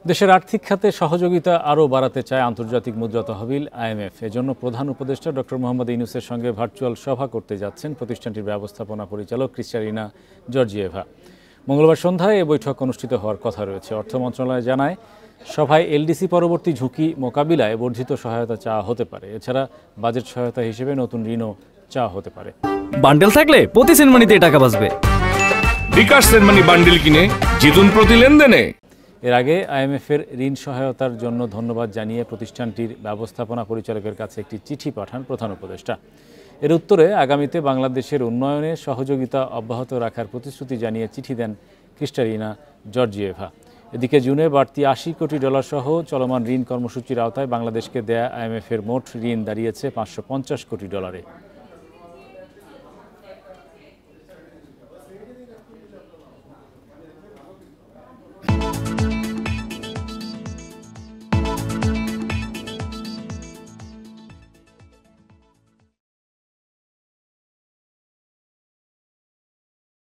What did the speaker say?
দেশের আর্থিক খাতে সহযোগিতা আরও বাড়াতে চায় আন্তর্জাতিক মুদ্রা তহবিল আইএমএফ। এজন্য প্রধান উপদেষ্টা ডক্টর মোহাম্মদ ইউনূসের সঙ্গে ভার্চুয়াল সভা করতে যাচ্ছেন প্রতিষ্ঠানটির ব্যবস্থাপনা পরিচালক ক্রিস্টালিনা জর্জিয়েভা। মঙ্গলবার সন্ধ্যায় এ বৈঠক অনুষ্ঠিত হওয়ার কথা রয়েছে। অর্থ মন্ত্রণালয় জানায়, সভায় এলডিসি পরবর্তী ঝুঁকি মোকাবিলায় বর্ধিত সহায়তা চাওয়া হতে পারে। এছাড়া বাজেট সহায়তা হিসেবে নতুন ঋণও চাওয়া হতে পারে। বান্ডেল থাকলে প্রতি সেনমানিতে টাকা বাঁচবে। বিকাশ সেনমানি বান্ডেল কিনে জিতুন প্রতি লেনদেনে। এর আগে আইএমএফের ঋণ সহায়তার জন্য ধন্যবাদ জানিয়ে প্রতিষ্ঠানটির ব্যবস্থাপনা পরিচালকের কাছে একটি চিঠি পাঠান প্রধান উপদেষ্টা। এর উত্তরে আগামীতে বাংলাদেশের উন্নয়নে সহযোগিতা অব্যাহত রাখার প্রতিশ্রুতি জানিয়ে চিঠি দেন ক্রিস্টালিনা জর্জিয়েভা। এদিকে জুনে বাড়তি $80 কোটি সহ চলমান ঋণ কর্মসূচির আওতায় বাংলাদেশকে দেয়া আইএমএফের মোট ঋণ দাঁড়িয়েছে $550 কোটি।